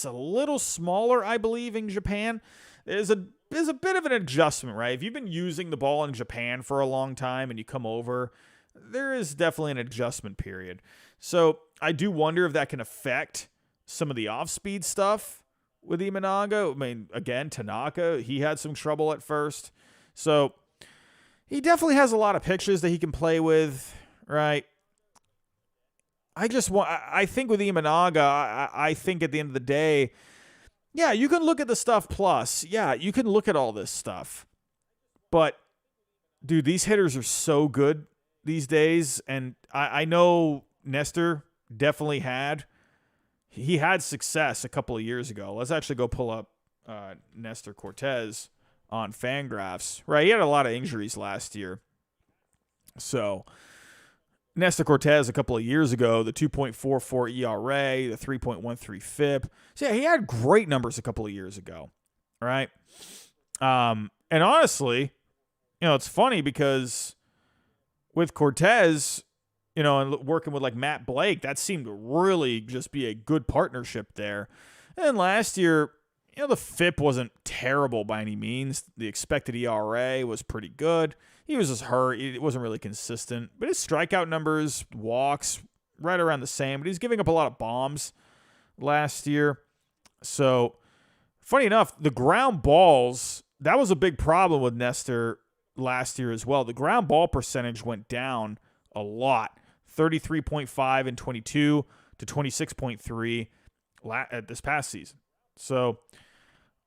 a little smaller, I believe, in Japan. There's a bit of an adjustment, right? If you've been using the ball in Japan for a long time and you come over, there is definitely an adjustment period. So I do wonder if that can affect some of the off-speed stuff with Imanaga. Again, Tanaka, he had some trouble at first. So he definitely has a lot of pitches that he can play with, right? I think with Imanaga, I think at the end of the day, yeah, you can look at the Stuff Plus. Yeah, you can look at all this stuff. But, dude, these hitters are so good these days. And I know Nestor definitely had success a couple of years ago. Let's actually go pull up Nestor Cortez on Fangraphs. Right, he had a lot of injuries last year. So Nestor Cortez a couple of years ago, the 2.44 ERA, the 3.13 FIP. So yeah, he had great numbers a couple of years ago, right? And honestly, it's funny because with Cortez, and working with like Matt Blake, that seemed to really just be a good partnership there. And last year, the FIP wasn't terrible by any means. The expected ERA was pretty good. he was just hurt. It wasn't really consistent. But his strikeout numbers, walks, right around the same. But he's giving up a lot of bombs last year. So, funny enough, the ground balls, that was a big problem with Nestor last year as well. The ground ball percentage went down a lot. 33.5 in 22 to 26.3 at this past season. So,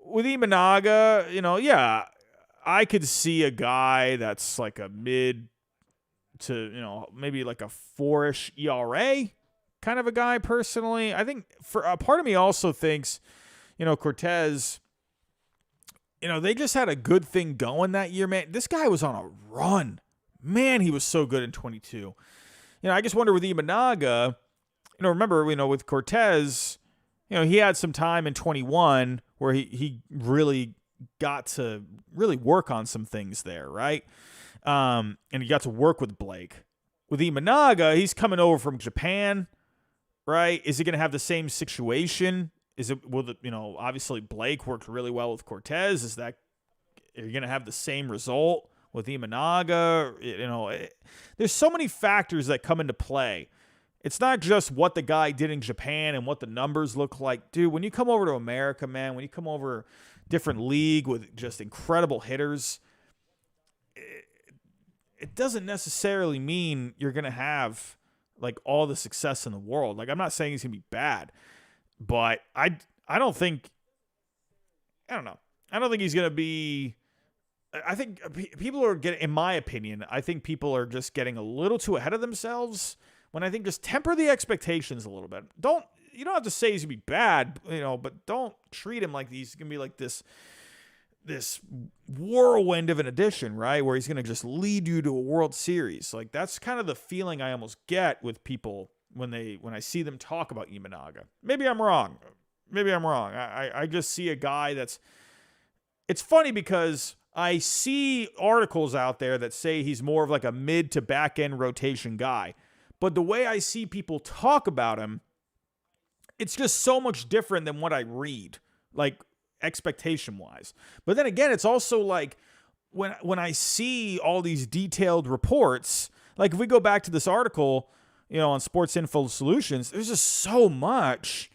with Imanaga, yeah, I could see a guy that's like a mid to, maybe like a 4-ish ERA kind of a guy personally. I think for a part of me also thinks, Cortez, they just had a good thing going that year, man. This guy was on a run. Man, he was so good in 22. I just wonder with Imanaga, remember, with Cortez, he had some time in 21 where he really got to really work on some things there, right? And he got to work with Blake. With Imanaga, he's coming over from Japan, right? Is he going to have the same situation? Obviously Blake worked really well with Cortez. Are you going to have the same result with Imanaga? There's so many factors that come into play. It's not just what the guy did in Japan and what the numbers look like. Dude, when you come over to America, man, when you come over different league with just incredible hitters, it doesn't necessarily mean you're going to have like all the success in the world. Like, I'm not saying he's going to be bad, but I don't think he's going to be. I think people are getting, in my opinion, I think people are just getting a little too ahead of themselves when I think just temper the expectations a little bit. You don't have to say he's going to be bad, but don't treat him like he's going to be like this whirlwind of an addition, right? Where he's going to just lead you to a World Series. Like, that's kind of the feeling I almost get with people when I see them talk about Imanaga. Maybe I'm wrong. I just see a guy it's funny because I see articles out there that say he's more of like a mid to back end rotation guy. But the way I see people talk about him, it's just so much different than what I read, like expectation-wise. But then again, it's also like when I see all these detailed reports, like if we go back to this article, on Sports Info Solutions, there's just so much,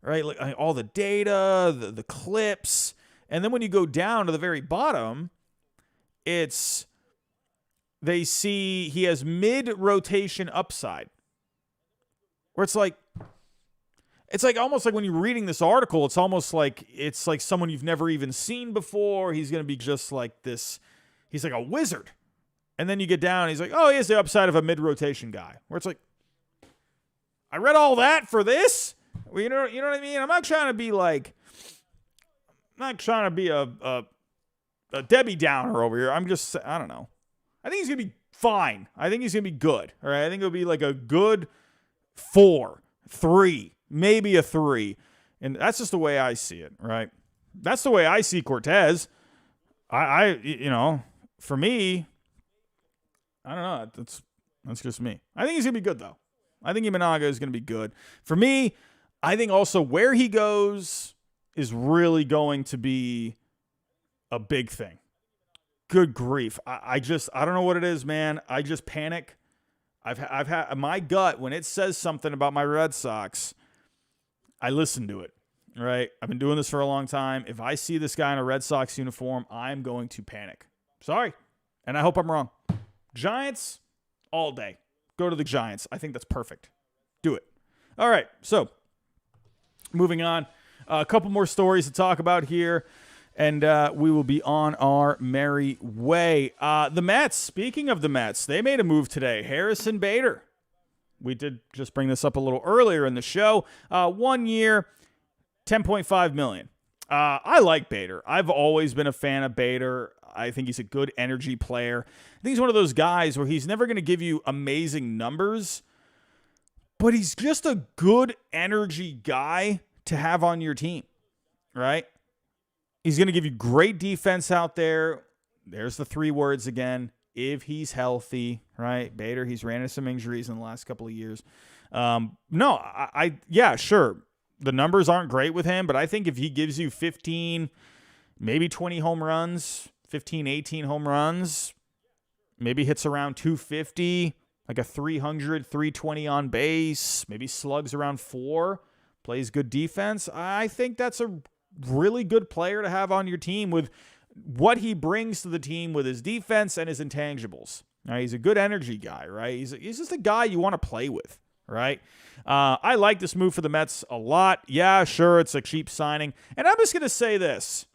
right? Like all the data, the clips. And then when you go down to the very bottom, they see he has mid-rotation upside. Where it's like almost like when you're reading this article, it's almost like it's like someone you've never even seen before. He's going to be just like this. He's like a wizard. And then you get down and he's like, oh, he has the upside of a mid-rotation guy. Where it's like, I read all that for this? Well, you know what I mean? I'm not trying to be a Debbie Downer over here. I don't know. I think he's going to be fine. I think he's going to be good. All right. I think it'll be like a good 4, 3, maybe a 3. And that's just the way I see it. Right. That's the way I see Cortez. For me, I don't know. That's just me. I think he's going to be good though. I think Imanaga is going to be good. For me, I think also where he goes is really going to be a big thing. Good grief. I don't know what it is, man. I just panic. I've had my gut when it says something about my Red Sox, I listen to it, right? I've been doing this for a long time. If I see this guy in a Red Sox uniform, I'm going to panic. Sorry. And I hope I'm wrong. Giants all day. Go to the Giants. I think that's perfect. Do it. All right. So moving on. A couple more stories to talk about here, and we will be on our merry way. The Mets, speaking of the Mets, they made a move today. Harrison Bader. We did just bring this up a little earlier in the show. 1 year, $10.5 million. I like Bader. I've always been a fan of Bader. I think he's a good energy player. I think he's one of those guys where he's never going to give you amazing numbers, but he's just a good energy guy to have on your team, right? He's going to give you great defense out there. There's the 3 words again. If he's healthy, right? Bader, he's ran into some injuries in the last couple of years. Yeah, sure. The numbers aren't great with him, but I think if he gives you 15, maybe 20 home runs, 15, 18 home runs, Maybe hits around 250, like a 300, 320 on base. Maybe slugs around 4, plays good defense. I think that's a really good player to have on your team with what he brings to the team with his defense and his intangibles. Right? He's a good energy guy, right? He's just a guy you want to play with, right? I like this move for the Mets a lot. Yeah, sure, it's a cheap signing. And I'm just going to say this.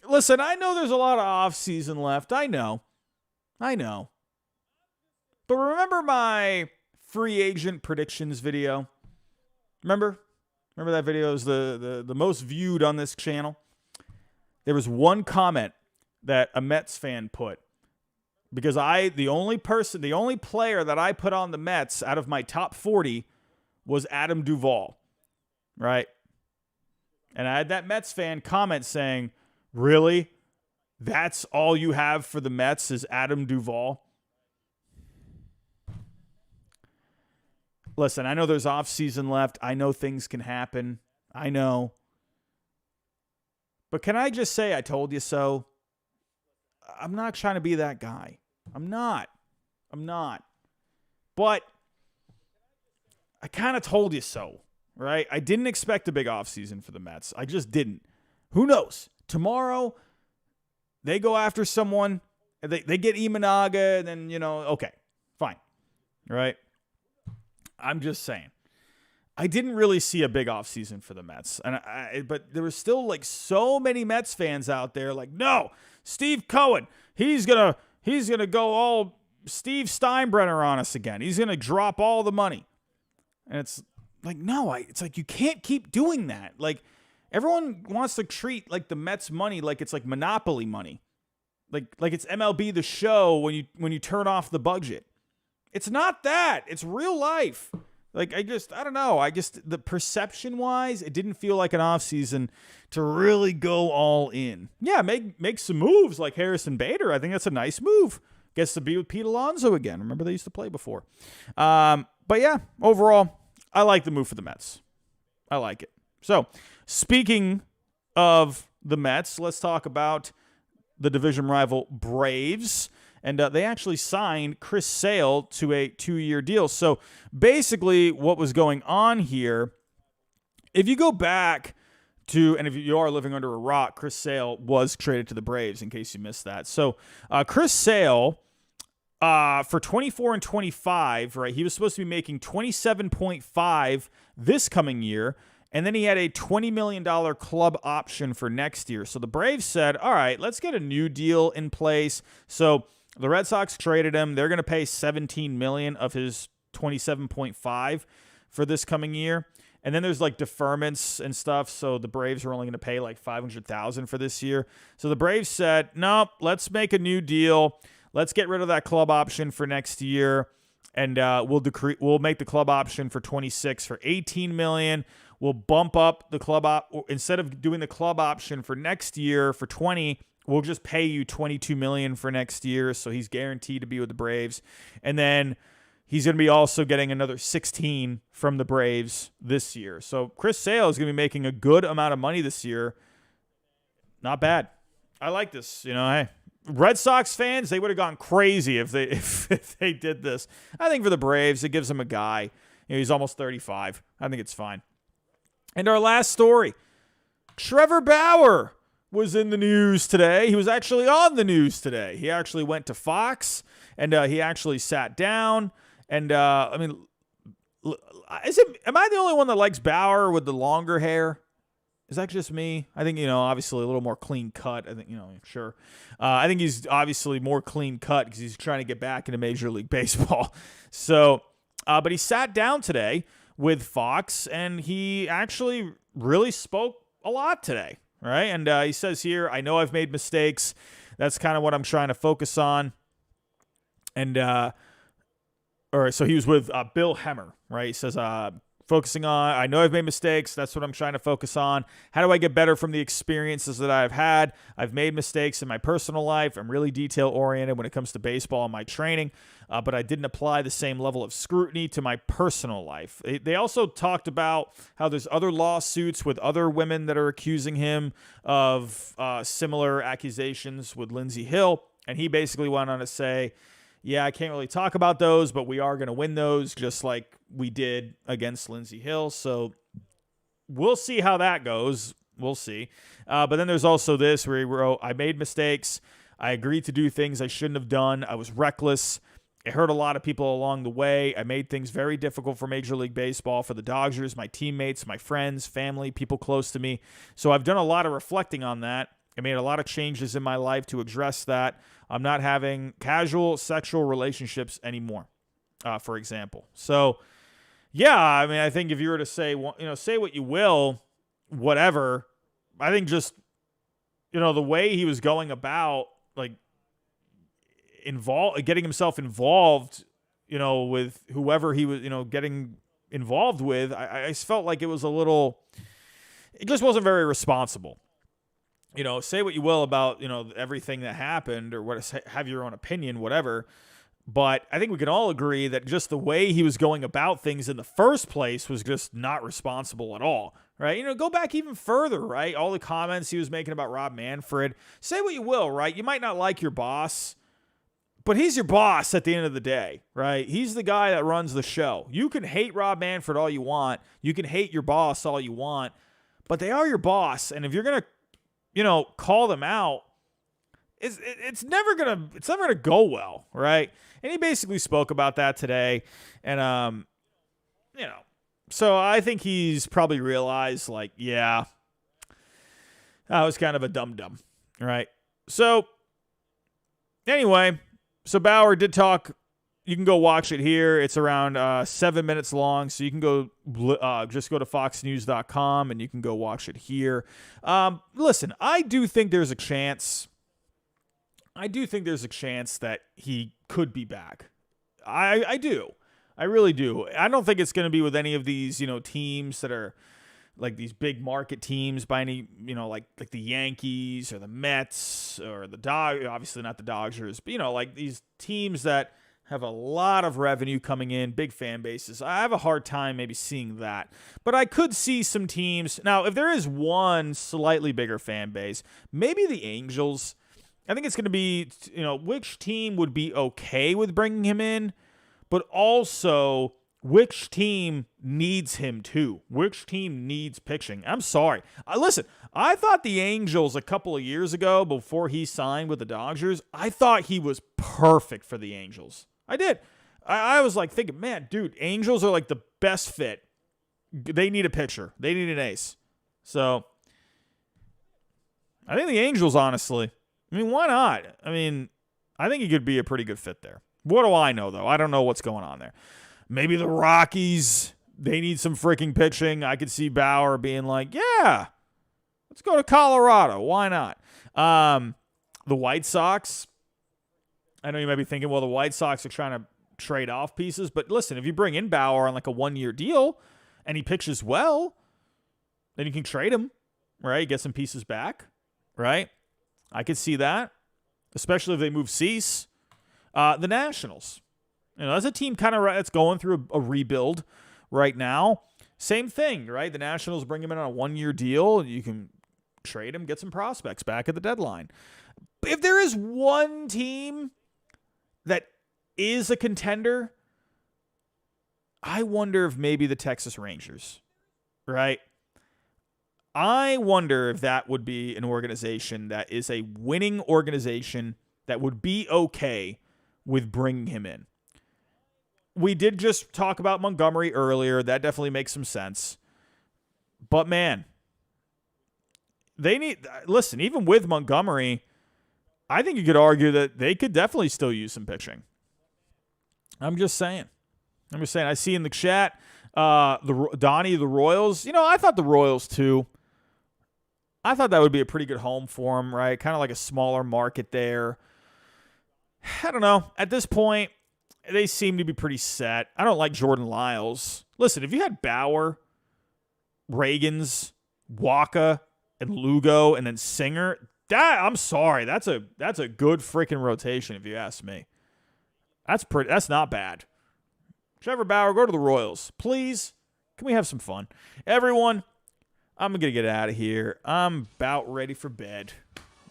Listen, I know there's a lot of offseason left. I know. But remember my free agent predictions video? Remember that video? It was the most viewed on this channel. There was one comment that a Mets fan put, because the only player that I put on the Mets out of my top 40 was Adam Duvall, right? And I had that Mets fan comment saying, really? That's all you have for the Mets is Adam Duvall? Listen, I know there's off-season left. I know things can happen. I know. But can I just say I told you so? I'm not trying to be that guy. I'm not. But I kind of told you so, right? I didn't expect a big offseason for the Mets. I just didn't. Who knows? Tomorrow, they go after someone. They get Imanaga, and then, okay, fine, right? I'm just saying. I didn't really see a big offseason for the Mets. But there were still like so many Mets fans out there like, no, Steve Cohen, he's gonna go all Steve Steinbrenner on us again. He's gonna drop all the money. And it's like, no, it's like you can't keep doing that. Like, everyone wants to treat like the Mets money like it's like Monopoly money. Like it's MLB The Show when you turn off the budget. It's not that. It's real life. Like, I don't know. The perception-wise, it didn't feel like an offseason to really go all in. Yeah, make some moves like Harrison Bader. I think that's a nice move. Gets to be with Pete Alonso again. Remember, they used to play before. But yeah, overall, I like the move for the Mets. I like it. So, speaking of the Mets, let's talk about the division rival Braves. And they actually signed Chris Sale to a 2-year deal. So basically what was going on here, if you go back to, and if you are living under a rock, Chris Sale was traded to the Braves, in case you missed that. So Chris Sale, for 24 and 25, right, he was supposed to be making $27.5 this coming year. And then he had a $20 million club option for next year. So the Braves said, all right, let's get a new deal in place. So the Red Sox traded him. They're going to pay $17 million of his $27.5 for this coming year. And then there's like deferments and stuff. So the Braves are only going to pay like $500,000 for this year. So the Braves said, nope, let's make a new deal. Let's get rid of that club option for next year. And we'll make the club option for 26 for $18 million. We'll bump up the club instead of doing the club option for next year for 20, we'll just pay you $22 million for next year. So he's guaranteed to be with the Braves. And then he's going to be also getting another 16 from the Braves this year. So Chris Sale is going to be making a good amount of money this year. Not bad. I like this. Hey, Red Sox fans, they would have gone crazy if they did this. I think for the Braves, it gives them a guy. He's almost 35. I think it's fine. And our last story, Trevor Bauer was in the news today. He was actually on the news today. He actually went to Fox, and he actually sat down. And, am I the only one that likes Bauer with the longer hair? Is that just me? I think, obviously a little more clean cut. I think, sure. I think he's obviously more clean cut because he's trying to get back into Major League Baseball. So, but he sat down today with Fox, and he actually really spoke a lot today, right? And he says here, I know I've made mistakes. That's kind of what I'm trying to focus on. And, so he was with Bill Hemmer, right? He says, focusing on, I know I've made mistakes. That's what I'm trying to focus on. How do I get better from the experiences that I've had? I've made mistakes in my personal life. I'm really detail-oriented when it comes to baseball and my training, but I didn't apply the same level of scrutiny to my personal life. They also talked about how there's other lawsuits with other women that are accusing him of similar accusations with Lindsey Hill, and he basically went on to say, yeah, I can't really talk about those, but we are going to win those just like we did against Lindsey Hill. So we'll see how that goes. We'll see. But then there's also this where he wrote, I made mistakes. I agreed to do things I shouldn't have done. I was reckless. It hurt a lot of people along the way. I made things very difficult for Major League Baseball, for the Dodgers, my teammates, my friends, family, people close to me. So I've done a lot of reflecting on that. I made a lot of changes in my life to address that. I'm not having casual sexual relationships anymore, for example. So, yeah, I mean, I think if you were to say, say what you will, whatever, I think just, the way he was going about, like, getting himself involved, with whoever he was, getting involved with, I felt like it just wasn't very responsible. Say what you will about, everything that happened or have your own opinion, whatever. But I think we can all agree that just the way he was going about things in the first place was just not responsible at all, right? Go back even further, right? All the comments he was making about Rob Manfred. Say what you will, right? You might not like your boss, but he's your boss at the end of the day, right? He's the guy that runs the show. You can hate Rob Manfred all you want. You can hate your boss all you want, but they are your boss. And if you're going to call them out, it's never gonna go well, right? And he basically spoke about that today, and so I think he's probably realized, like, yeah, I was kind of a dum-dum, right? So anyway, Bauer did talk. You can go watch it here. It's around 7 minutes long, so you can go just go to foxnews.com and you can go watch it here. Listen, I do think there's a chance. I do think there's a chance that he could be back. I do. I really do. I don't think it's going to be with any of these, teams that are like these big market teams by any, like the Yankees or the Mets or the Dodgers. Obviously not the Dodgers, but like these teams that have a lot of revenue coming in, big fan bases. I have a hard time maybe seeing that. But I could see some teams. Now, if there is one slightly bigger fan base, maybe the Angels. I think it's going to be, which team would be okay with bringing him in, but also which team needs him too? Which team needs pitching? I'm sorry. Listen, I thought the Angels a couple of years ago, before he signed with the Dodgers, I thought he was perfect for the Angels. I did. I was like thinking, man, dude, Angels are like the best fit. They need a pitcher. They need an ace. So I think the Angels, honestly, I mean, why not? I mean, I think he could be a pretty good fit there. What do I know, though? I don't know what's going on there. Maybe the Rockies, they need some freaking pitching. I could see Bauer being like, yeah, let's go to Colorado. Why not? The White Sox, I know you might be thinking, well, the White Sox are trying to trade off pieces. But listen, if you bring in Bauer on like a 1-year deal and he pitches well, then you can trade him, right? Get some pieces back, right? I could see that, especially if they move Cease. The Nationals, that's a team kind of that's going through a rebuild right now. Same thing, right? The Nationals bring him in on a 1-year deal, and you can trade him, get some prospects back at the deadline. If there is one team that is a contender, I wonder if maybe the Texas Rangers, right? I wonder if that would be an organization that is a winning organization that would be okay with bringing him in. We did just talk about Montgomery earlier. That definitely makes some sense. But, man, listen, even with Montgomery, I think you could argue that they could definitely still use some pitching. I'm just saying. I see in the chat, Donnie, the Royals. I thought the Royals, too. I thought that would be a pretty good home for him, right? Kind of like a smaller market there. I don't know. At this point, they seem to be pretty set. I don't like Jordan Lyles. Listen, if you had Bauer, Reagans, Waka, and Lugo, and then Singer, I'm sorry, that's a good freaking rotation if you ask me. That's not bad. Trevor Bauer, go to the Royals, please. Can we have some fun, everyone? I'm gonna get out of here. I'm about ready for bed.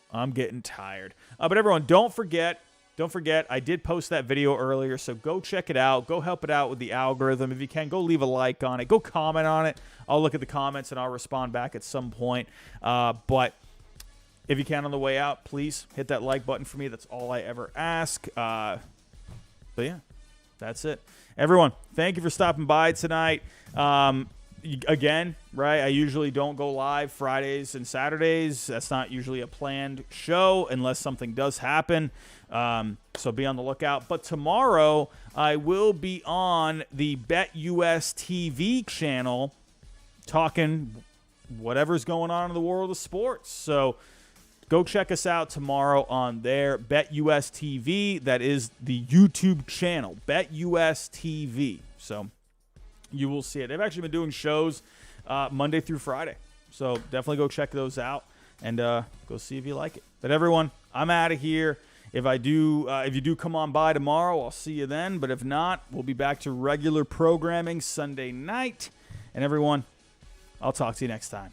I'm getting tired. But everyone, don't forget, I did post that video earlier, so go check it out. Go help it out with the algorithm. If you can, go leave a like on it. Go comment on it. I'll look at the comments, and I'll respond back at some point. But if you can on the way out, please hit that like button for me. That's all I ever ask. But yeah, that's it. Everyone, thank you for stopping by tonight. Again, right, I usually don't go live Fridays and Saturdays. That's not usually a planned show unless something does happen. So be on the lookout. But tomorrow, I will be on the BetUS TV channel talking whatever's going on in the world of sports. So go check us out tomorrow on there, BetUS TV. That is the YouTube channel, BetUS TV. So you will see it. They've actually been doing shows Monday through Friday. So definitely go check those out and go see if you like it. But everyone, I'm out of here. If you do come on by tomorrow, I'll see you then. But if not, we'll be back to regular programming Sunday night. And everyone, I'll talk to you next time.